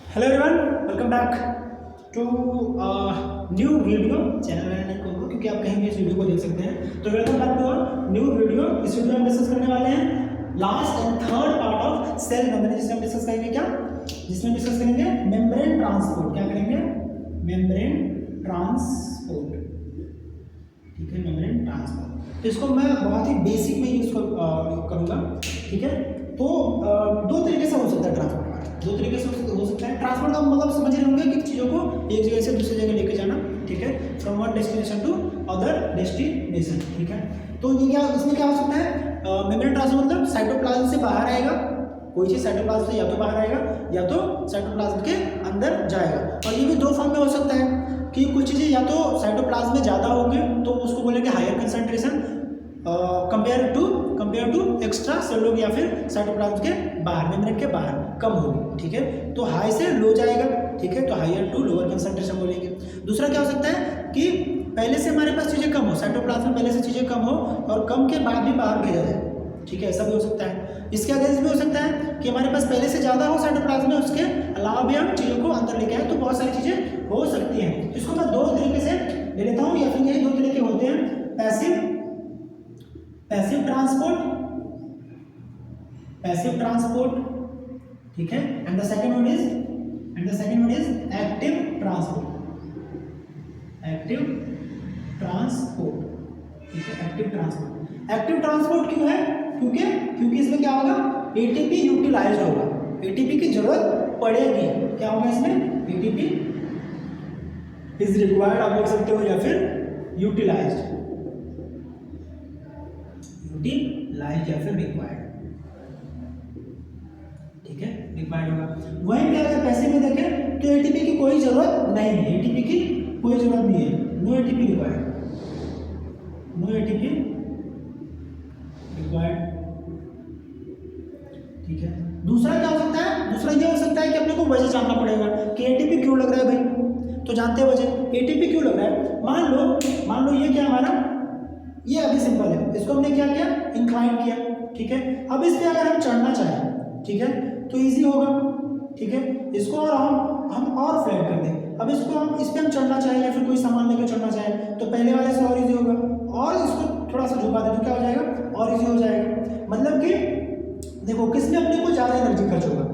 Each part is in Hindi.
Hello everyone, welcome back to new video. Channel है नहीं कहूँगा क्योंकि आप कहीं भी इस वीडियो को देख सकते हैं। तो welcome back to new video. इस वीडियो में हम डिस्कस करने वाले हैं last and third part of cell membrane, जिसमें हम डिस्कस करेंगे क्या, जिसमें डिस्कस करेंगे मेम्ब्रेन ट्रांसपोर्ट। क्या करेंगे? Membrane transport. ठीक है, मेम्ब्रेन ट्रांसपोर्ट। तो इसको मैं बहुत ही बेसिक में यूज करूँगा। ठीक है, तो दो तरीके से हो सकता है ट्रांसपोर्ट। दो तरीके से हो सकता है ट्रांसपोर्ट का मतलब समझ रहे होंगे कि चीज़ों को एक जगह से दूसरी जगह लेके जाना। ठीक है, from one destination to other destination. ठीक है, तो ये क्या, इसमें क्या हो सकता है? मेम्ब्रेन ट्रांसपोर्ट मतलब साइटोप्लाज्म से बाहर आएगा, कोई चीज़ साइटोप्लाज्म से या तो बाहर आएगा या तो साइटोप्लाज्म के अंदर जाएगा। और ये भी दो फॉर्म में हो सकता है कि कुछ चीज़ें या तो साइटोप्लाज्म में ज़्यादा होंगे तो उसको बोलेंगे higher concentration compare to extracellular, या फिर साइटोप्लाज्म के बाहर, मेम्ब्रेन के बाहर कम होगी। ठीक है, तो हाई से लो जाएगा। ठीक है, तो हायर टू लोअर कंसंट्रेशन बोलेंगे। दूसरा क्या हो सकता है कि पहले से हमारे पास चीज़ें कम हो, साइटोप्लाज्म में पहले से चीज़ें कम हो और कम के बाद भी बाहर भेजा जाए। ठीक है, ऐसा भी हो सकता है। इसके अगेंस्ट भी हो सकता है कि हमारे पास पहले से ज़्यादा हो साइटोप्लाज्म में, उसके अलावा भी हम चीज़ों को अंदर लेके आए, तो बहुत सारी चीज़ें हो सकती हैं। इसको मैं दो तरीके से ले लेता हूँ, या फिर यही दो तरीके होते हैं, पैसिव ट्रांसपोर्ट। ठीक है, and the second one is active transport. ठीक है, एक्टिव ट्रांसपोर्ट क्यों है? क्योंकि इसमें क्या होगा, एटीपी यूटिलाइज होगा, एटीपी की जरूरत पड़ेगी। क्या होगा इसमें? एटीपी इज रिक्वायर्ड, आप बोल सकते हो, या फिर यूटिलाइज्ड या फिर रिक्वायर्ड। ठीक है, रिक्वायर्ड होगा। वहीं पे अगर पैसे में देखें तो एटीपी की कोई जरूरत नहीं है, एटीपी की कोई जरूरत नहीं है, नो एटीपी रिक्वायर्ड। ठीक है, दूसरा क्या हो सकता है? दूसरा ये हो सकता है कि अपने को वजह जानना पड़ेगा कि एटीपी क्यों लग रहा है भाई। तो जानते हैं वजह, एटीपी क्यों लग रहा है। मान लो ये क्या हमारा, ये अभी सिंपल है, इसको हमने क्या किया, इंक्लाइन किया। ठीक है, अब इस पे अगर हम चढ़ना चाहें, ठीक है, तो इजी होगा। ठीक है, इसको और हम और फ्लैट कर दें। अब इसको हम इस पे हम चढ़ना चाहें या फिर कोई सामान लेकर चढ़ना चाहें तो पहले वाले से और इजी होगा, और इसको थोड़ा सा झुका दें तो क्या हो जाएगा, और इजी हो जाएगा। मतलब कि देखो, किसमें अपने को ज़्यादा एनर्जी खर्च होगा,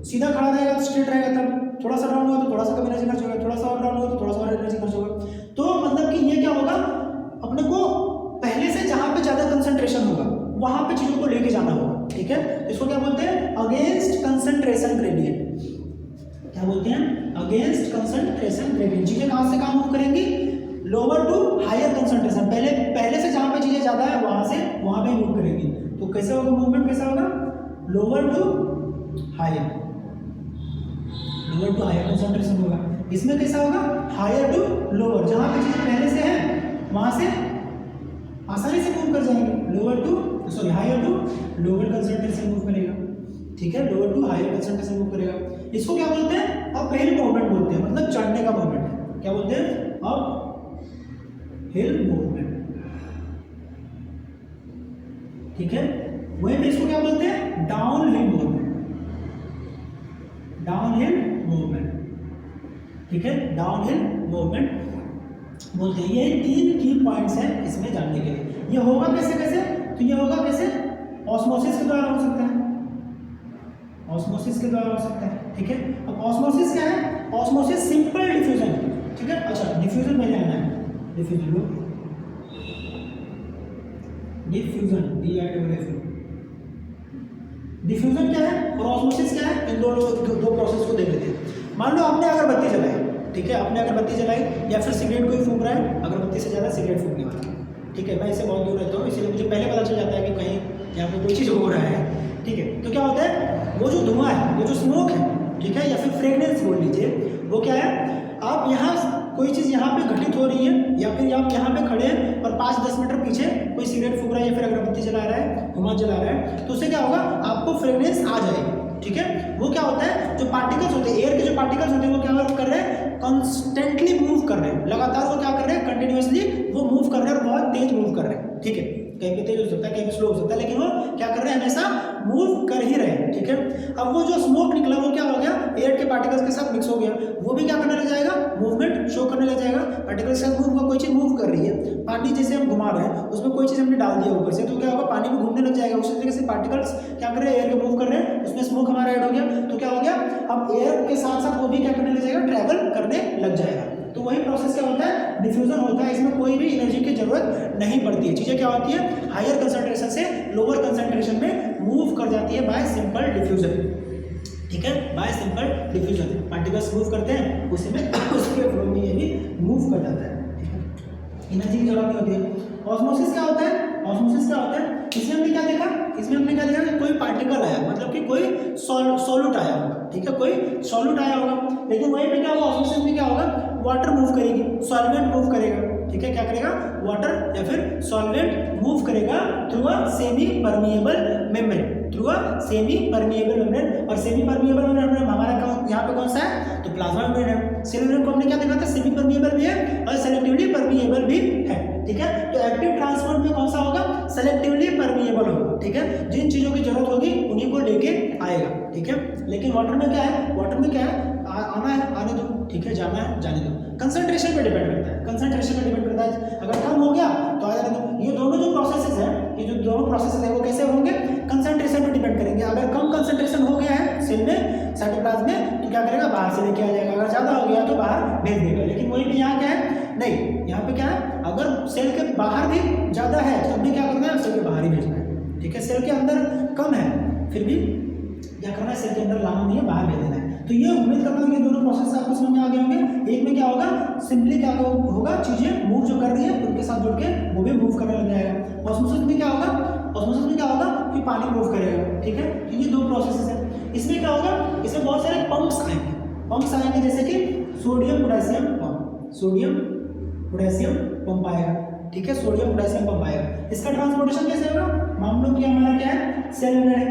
सीधा खड़ा रहेगा तो स्ट्रेट रहेगा, तब थोड़ा सा डाउन होगा तो थोड़ा सा कम एनर्जी खर्च होगा, थोड़ा सा और डाउन होगा तो थोड़ा सा और एनर्जी खर्च होगा। तो मतलब कि ये क्या होगा, अपने को पहले से जहाँ पे ज़्यादा कंसंट्रेशन होगा वहाँ पे चीज़ों को लेके जाना होगा। ठीक है, इसको क्या बोलते हैं? Against concentration gradient. क्या बोलते हैं? Against concentration gradient. चीज़ें कहाँ से कहाँ मूव करेंगी? Lower to higher concentration. पहले से जहाँ पे चीज़ें ज़्यादा है वहाँ पे मूव करेंगी। तो कैसे होगा मूवमेंट, कैसा होगा? लोअर टू हायर कंसंट्रेशन होगा। इसमें कैसा होगा? हायर टू लोअर, जहाँ पे चीज़ें पहले से है वहाँ से आसानी से मूव कर जाएंगे, higher to lower concentration move करेगा। ठीक है, lower to higher concentration move करेगा। इसको क्या बोलते हैं? अपहिल मूवमेंट बोलते हैं, मतलब चढ़ने का मूवमेंट है। क्या बोलते हैं? Uphill movement. ठीक है, वहीं पे इसको क्या बोलते हैं? Downhill movement. ठीक है, डाउनहिल मूवमेंट बोलते हैं। ये तीन की पॉइंट्स हैं इसमें जानने के लिए। ये होगा कैसे? तो ये होगा कैसे? ऑस्मोसिस के द्वारा हो सकता है, ठीक है, अब ऑस्मोसिस क्या है? Osmosis simple diffusion. ठीक है, अच्छा डिफ्यूजन में जाना है, डिफ्यूजन क्या है और ऑस्मोसिस क्या है, इन दो प्रोसेस को देख लेते हैं। मान लो आपने अगरबत्ती जलाई, ठीक है, आपने अगरबत्ती जलाई या फिर सिगरेट कोई फूंक रहा है, अगरबत्ती से ज़्यादा सिगरेट फूंकने वाला। ठीक है, मैं इससे बहुत दूर रहता हूँ, इसलिए मुझे पहले पता चल जाता है कि कहीं यहाँ पे कोई चीज़ हो रहा है। ठीक है, तो क्या होता है, वो जो धुआं है, वो जो स्मोक है, ठीक है, या फिर फ्रेगनेंस बोल लीजिए, वो क्या है, आप यहाँ कोई चीज़ यहाँ पे घटित हो रही है या फिर आप यहाँ पे खड़े हैं और 5-10 मीटर पीछे कोई सिगरेट फूंक रहा है या फिर अगरबत्ती जला रहा है, धुआं जला रहा है, तो उससे क्या होगा, आपको फ्रेगनेंस आ जाएगी। ठीक है, वो क्या होता है, जो पार्टिकल्स होते हैं, एयर के जो पार्टिकल्स होते हैं, वो क्या कर रहे हैं, कॉन्स्टेंटली मूव कर रहे हैं, लगातार वो क्या कर रहे हैं, कंटिन्यूअसली वो मूव कर रहे हैं और बहुत तेज मूव कर रहे हैं। ठीक है, कहीं पे तेज हो सकता है, कहीं पे स्लो हो सकता है, लेकिन वो क्या कर रहे हैं, हमेशा मूव कर ही रहे हैं। ठीक है, अब वो जो स्मोक निकला वो क्या हो गया, एयर के पार्टिकल्स के साथ मिक्स हो गया, वो भी क्या करने लग जाएगा, मूवमेंट शो करने लग जाएगा। पार्टिकल के साथ मूव, कोई चीज़ मूव कर रही है, पानी जैसे हम घुमा रहे हैं उसमें कोई चीज़ हमने डाल दिया ऊपर से, तो क्या होगा, पानी में घूमने लग जाएगा। उसी तरीके से पार्टिकल्स क्या कर रहे हैं, एयर के मूव कर रहे हैं, उसमें स्मोक हमारा ऐड हो गया, तो क्या हो गया, अब एयर के साथ साथ वो भी क्या करने लग जाएगा, ट्रैवल करने लग जाएगा। तो वही प्रोसेस क्या होता है, डिफ्यूजन होता है। इसमें कोई भी एनर्जी की जरूरत नहीं पड़ती है। चीज़ें क्या होती है, हायर कंसंट्रेशन से लोअर कंसंट्रेशन में मूव कर जाती है बाय सिंपल डिफ्यूजन। ठीक है, bye simple diffusion particles move करते हैं, उसी में उसके फ्लो में ये भी मूव कर जाता है। ठीक है, एनर्जी की जरूरत नहीं होती है। ऑस्मोसिस क्या होता है, ऑस्मोसिस क्या होता है, इसमें हमने क्या देखा, इसमें हमने क्या देखा कि कोई पार्टिकल आया, मतलब कि कोई सॉल्यूट आया होगा। ठीक है, कोई सॉल्यूट आया होगा, लेकिन वहीं पे क्या होगा, ऑस्मोसिस में क्या होगा, वाटर मूव करेगी, सॉल्वेंट मूव करेगा। ठीक है, क्या करेगा, वाटर या फिर सॉल्वेंट मूव करेगा through a semi permeable membrane, through a semi permeable membrane. और सेमी परमिएबल मेम्ब्रेन हमारा यहाँ पे कौन सा है, तो प्लाज्मा मेम्ब्रेन है। सेल मेम्ब्रेन को हमने क्या देखा था, सेमी परमिएबल भी है और सेलेक्टिवली परमिएबल भी है। ठीक है, तो एक्टिव ट्रांसपोर्ट में कौन सा होगा, सेलेक्टिवली परमिएबल होगा। ठीक है, जिन चीज़ों की जरूरत होगी उन्हीं को लेके आएगा। ठीक है, लेकिन वाटर में क्या है, वाटर में क्या है, आना है आने दो, ठीक है, जाना है जाने दो। कंसंट्रेशन पे डिपेंड करता है, कंसंट्रेशन पे डिपेंड करता है। अगर कम हो गया तो आ जाने दो। ये दोनों जो प्रोसेसेस हैं, ये जो दोनों प्रोसेसेस हैं वो कैसे होंगे, कंसंट्रेशन पे डिपेंड करेंगे। अगर कम कंसंट्रेशन हो गया है सेल में, साइटोप्लाज्म में, तो क्या करेगा, बाहर से लेके आ जाएगा। अगर ज़्यादा हो गया तो बाहर भेज देगा। लेकिन वही भी यहाँ क्या है, नहीं, यहाँ पे क्या है, अगर सेल के बाहर भी ज़्यादा है तब भी क्या करना है, सेल के बाहर ही भेजना है। ठीक है, सेल के अंदर कम है फिर भी क्या करना है, सेल के अंदर लाना नहीं है, बाहर भेज देना है। तो ये उम्मीद करता हूँ कि दोनों प्रोसेस आपको समझ में आ गए होंगे। एक में क्या होगा, सिंपली क्या होगा, चीज़ें मूव जो कर रही है उनके साथ जुड़ के वो भी मूव करने लग जाएगा। ऑस्मोसिस में क्या होगा, ऑस्मोसिस में क्या होगा कि पानी मूव करेगा। ठीक है, तो ये दो प्रोसेस है। इसमें क्या होगा, इसमें बहुत सारे पंप्स आएंगे, पंप्स आएंगे जैसे कि sodium potassium pump, sodium potassium pump आएगा। ठीक है, सोडियम पोटेशियम पंप आएगा। इसका ट्रांसपोर्टेशन कैसे होगा, मान लो कि हमारा क्या है, सेल मेम्ब्रेन है,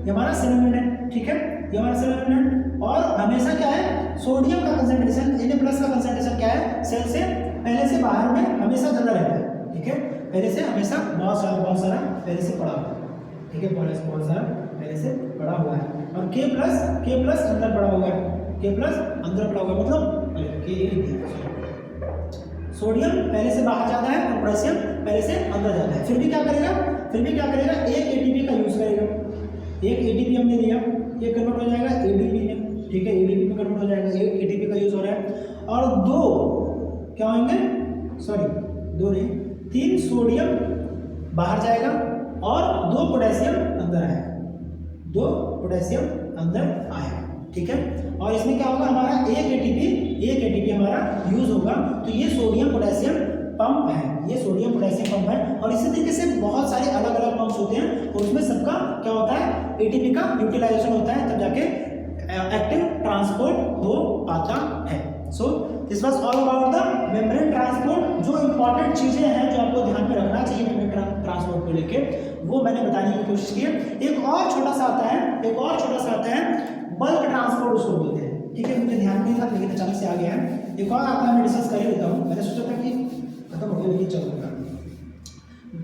ये हमारा सेल मेम्ब्रेन है। ठीक है, ये हमारा सेल मेम्ब्रेन, और हमेशा क्या है, सोडियम का कंसंट्रेशन Na+ का कंसंट्रेशन क्या है, सेल से पहले से बाहर में हमेशा ज़्यादा रहता है। ठीक है, पहले से हमेशा बहुत सारा पहले से पड़ा हुआ है। ठीक है, बहुत सारा पहले से पड़ा हुआ है। और K+ अंदर पड़ा हुआ है, K+ अंदर पड़ा हुआ है, मतलब सोडियम पहले से बाहर जाता है और पोटेशियम पहले से अंदर जाता है। फिर भी क्या करेगा, एक ATP का यूज़ करेगा। एक ATP हमने लिया, ये कन्वर्ट हो जाएगा ADP में। ठीक है, ADP में कन्वर्ट हो जाएगा, एक ATP का यूज़ हो रहा है। और दो क्या होंगे, दो नहीं, 3 सोडियम बाहर जाएगा और 2 पोटेशियम अंदर आएगा, 2 पोटेशियम अंदर आएगा। ठीक है, और इसमें क्या होगा, हमारा एक ATP हमारा यूज़ होगा। तो ये सोडियम पोटेशियम पंप है, ये सोडियम पोटेशियम पंप है। और इसी तरीके से बहुत सारे अलग अलग पंप्स होते हैं और उसमें सबका क्या होता है, ATP का यूटिलाइजेशन होता है, तब जाके एक्टिव ट्रांसपोर्ट हो पाता है। सो this was all about the membrane transport. जो इंपॉर्टेंट चीज़ें हैं जो आपको ध्यान में रखना चाहिए मेम्ब्रेन ट्रांसपोर्ट को लेके, वो मैंने बताने की कोशिश की है। एक और छोटा सा आता है बल्क ट्रांसपोर्ट, उसको बोलते हैं। ठीक है, मुझे ध्यान नहीं था लेकिन अचानक से आ गया है। एक और आता है, मैं डिस्कस कर ही लेता हूँ। मैंने सोचा था कि खत्म हो गया लेकिन चलो,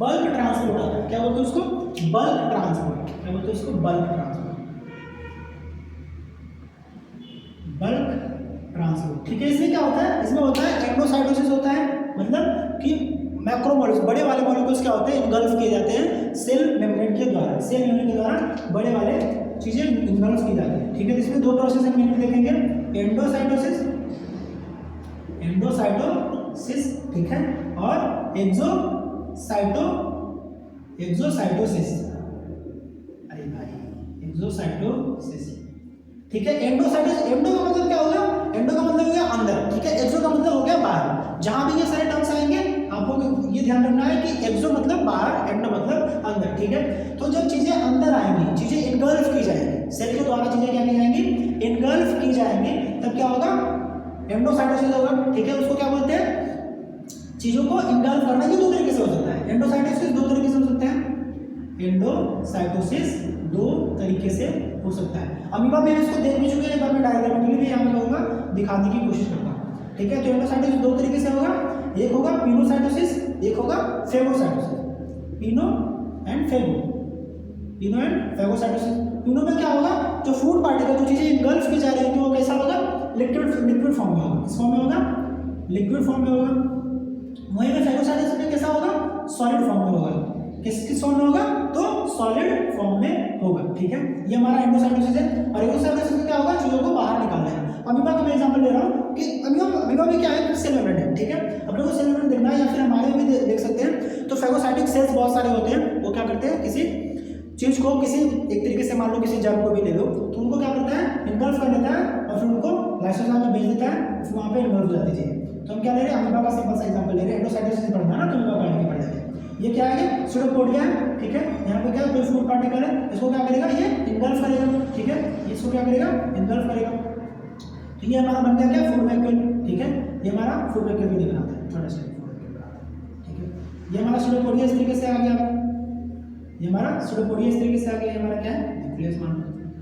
बल्क ट्रांसपोर्ट आता है। क्या बोलते हैं उसको, बल्क ट्रांसपोर्ट। क्या बोलते हैं उसको, बल्क ट्रांसपोर्ट, बल्क ट्रांसपोर्ट। ठीक है, इसमें क्या होता है, इसमें होता है एंडोसाइटोसिस होता है, मतलब कि मैक्रोमोलिक्यूल्स, बड़े वाले मॉलिक्यूल्स क्या होते हैं, इनगल्फ किए जाते हैं सेल मेम्ब्रेन के द्वारा। सेल मेम्ब्रेन के द्वारा बड़े वाले चीज़ें इनगल्फ की जाती है। ठीक है, तो इसमें दो प्रोसेस हम मेनली देखेंगे, एंडोसाइटोसिस, ठीक है, और एक्सोसाइटोसिस। अरे भाई, एक्सोसाइटोसिस। ठीक है, एंडोसाइटोसिस, एंडो का मतलब क्या होगा, एंडो का मतलब हो गया अंदर। ठीक है, एक्सो का मतलब हो गया बाहर। जहां भी ये सारे टर्म्स आएंगे आपको ये ध्यान रखना है कि एक्सो मतलब बाहर, एंडो मतलब अंदर। ठीक है, तो जब चीजें अंदर आएंगी, चीजें इनगल्फ की जाएंगी, सेल के द्वारा चीजें क्या की जाएंगी, इनगल्फ की जाएंगी, तब क्या होगा, एंडोसाइटोसिस होगा। ठीक है, उसको क्या बोलते हैं, चीजों को इनगल्फ करना। ये दो तरीके से हो सकता है, एंडोसाइटोसिस दो तरीके से हो सकता है, एंडोसाइटोसिस दो तरीके से हो सकता है। अमीबा में इसको देख भी चुके हैं, एक बार मैं डायग्रामेटिकली भी यहाँ पे कहूँगा, दिखाने की कोशिश करता हूँ। ठीक है, तो एंडोसाइटोसिस दो तरीके से होगा, एक होगा पिनोसाइटोसिस, एक होगा phagocytosis. Pino and phagocytosis. Pino में क्या होगा, जो फूड पार्टिकल, जो चीज़ें इनगल्फ की जा रही है, वो कैसा लिक्विड फॉर्म में होगा। किस फॉर्म में होगा? लिक्विड फॉर्म में होगा। वहीं पे फेगोसाइटोसिस कैसा होगा? सॉलिड फॉर्म में होगा। किस फॉर्म में होगा? तो सॉलिड फॉर्म में होगा। ठीक है, ये हमारा एंडोसाइटोसिस है। और एंडोसाइटोसिस में क्या होगा? चीजों को बाहर निकाल देगा। अमीबा का मैं एग्जांपल ले रहा हूँ कि अमीबा में क्या है? सेल मेम्ब्रेन है। ठीक है, अपने को सेल मेम्ब्रेन देखना है या फिर हमारे भी देख सकते हैं। तो फेगोसाइटिक सेल्स बहुत सारे होते हैं। वो क्या करते हैं? किसी चीज को किसी एक तरीके से मान लो किसी जर्म को भी ले लो तो उनको क्या करता है? इनगल्फ कर देता है और फिर उनको लाइसोसोम में भेज देता है, फिर वहाँ पे इन्वॉल्व हो जाती है। तो हम क्या ले रहे हैं? अमीबा का सिंपल सा एग्जांपल ले रहे हैं। एंडोसाइटोसिस पढ़ना है ना, तो अमीबा का आगे पढ़ जाते हैं। ये क्या है? सूडोपोडिया है। ठीक है, यहाँ पे क्या है? कोई फूड पार्टिकल है, इसको क्या करेगा? ये इनगल्फ करेगा। ठीक है, इसको क्या करेगा? इनगल्फ करेगा। तो ये हमारा बन गया क्या? Food vacuole. ठीक है, ये हमारा फूड वैक्यूल भी बनाता है। थोड़ा सा ठीक है, ये हमारा सूडोपोडिया इस तरीके से आ गया। ये हमारा सूडोपोडिया इस तरीके से आ गया। ये हमारा क्या है? न्यूक्लियस मान।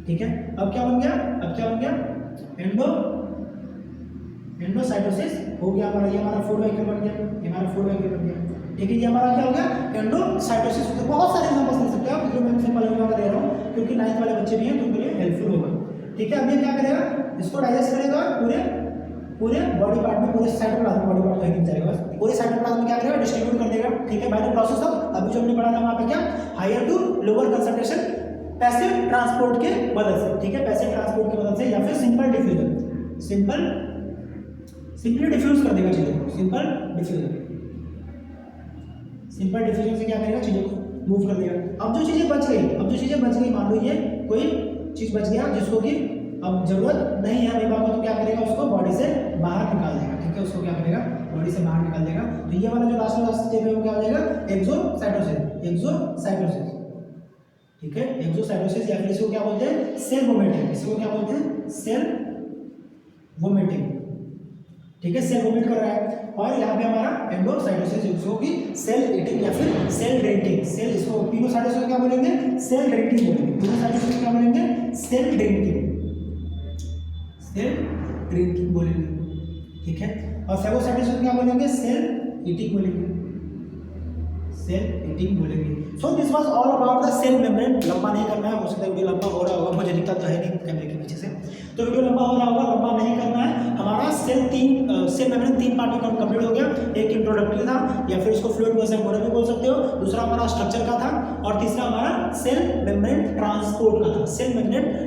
ठीक है, अब क्या बन गया? अब क्या बन गया? एंडोसाइटोसिस हो गया हमारा। ये हमारा फूड वैक्यूल बन गया। ये हमारा फूड वैक्यूल बन गया। ठीक है, ये हमारा क्या हो गया? एंडोसाइटोसिस। तो बहुत सारे एग्जांपल्स ले सकते हो आप, जो मैं सिंपल एग्जांपल दे रहा हूँ क्योंकि 9th वाले बच्चे भी हैं तो उनके लिए हेल्पफुल होगा। ठीक है, अब ये क्या करेगा? इसको डाइजेस्ट करेगा और पूरे बॉडी पार्ट में, पूरे साइटोप्लाज्म, बॉडी पार्ट कहीं नहीं जाएगा, बस पूरे साइटोप्लाज्म में क्या करेगा? डिस्ट्रीब्यूट कर देगा। ठीक है, बाय द प्रोसेस ऑफ, अभी जो हमने पढ़ा था वहाँ पे क्या? Higher to lower concentration passive transport के मदद से। ठीक है, पैसिव ट्रांसपोर्ट की मदद से या फिर सिंपल डिफ्यूजन। सिंपली डिफ्यूज कर देगा चीज़ों को। सिंपल डिफ्यूजन से क्या करेगा? चीज़ों को मूव कर देगा। अब जो चीज़ें बच गई, मान लो ये कोई चीज़ बच गया जिसको कि अब जरूरत नहीं है अमीबा को, तो क्या करेगा? उसको बॉडी से बाहर निकाल देगा। ठीक है, उसको क्या करेगा? बॉडी से बाहर निकाल देगा। तो ये वाला जो लास्ट स्टेप है वो क्या हो जाएगा? एक्सोसाइटोसिस। ठीक है, एक्सोसाइटोसिस या फिर इसको क्या बोलते हैं? Cell vomiting. इसको क्या बोलते हैं? Cell vomiting. ठीक है, सेल वोमिट कर रहा है। और यहाँ पे हमारा एंडोसाइटोसिस जिसको कि सेल ईटिंग या फिर सेल ड्रिंकिंग। सेल इसको पिनोसाइटोसिस क्या बोलेंगे? सेल ड्रिंकिंग बोलेंगे। पिनोसाइटोसिस क्या बोलेंगे? सेल ड्रिंकिंग बोलेंगे। ठीक है, और फेगोसाइटोसिस क्या बोलेंगे? सेल ईटिंग बोलेंगे। So this was all about the cell membrane. लंबा नहीं करना है, हो सकता है वीडियो लंबा हो रहा होगा, मुझे दिखता तो है नहीं कैमरे के पीछे से, तो वीडियो लंबा हो रहा होगा, लंबा नहीं करना है। हमारा सेल मेम्ब्रेन 3 पार्ट में कंप्लीट हो गया। एक इंट्रोडक्टरी था या फिर इसको फ्लूइड वर्सन मोडल भी बोल सकते हो, दूसरा हमारा स्ट्रक्चर का था और तीसरा हमारा सेल मेम्ब्रेन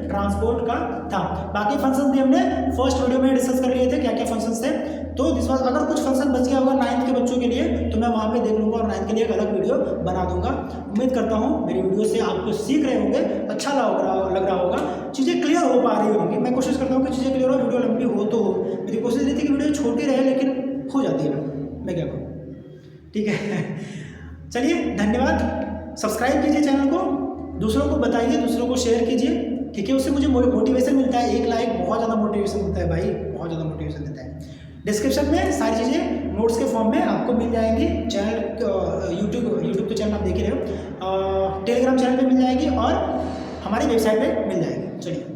ट्रांसपोर्ट का था। बाकी फंक्शन भी हमने फर्स्ट वीडियो में डिस्कस कर लिए थे, क्या क्या फंक्शन थे। तो दिस वाज, अगर कुछ फंक्शन बच गया होगा 9th के बच्चों के लिए तो मैं वहाँ पे देख लूँगा और 9th के लिए एक अलग वीडियो बना दूंगा। उम्मीद करता हूँ मेरी वीडियो से आपको सीख रहे होंगे, अच्छा लग रहा होगा, चीज़ें क्लियर हो पा रही होंगी। मैं कोशिश करता हूँ कि चीज़ें क्लियर हो, वीडियो लंबी हो तो हो। मेरी कोशिश रहती है कि वीडियो छोटी रहे लेकिन हो जाती है, मैं क्या करूँ। ठीक है, चलिए धन्यवाद। सब्सक्राइब कीजिए चैनल को, दूसरों को बताइए, दूसरों को शेयर कीजिए। ठीक है, उससे मुझे मोटिवेशन मिलता है। एक लाइक बहुत ज़्यादा मोटिवेशन मिलता है भाई, बहुत ज़्यादा मोटिवेशन देता है। डिस्क्रिप्शन में सारी चीज़ें नोट्स के फॉर्म में आपको मिल जाएंगी। चैनल यूट्यूब तो चैनल आप देख ही रहे हो, टेलीग्राम चैनल पे मिल जाएगी और हमारी वेबसाइट पे मिल जाएगी। चलिए।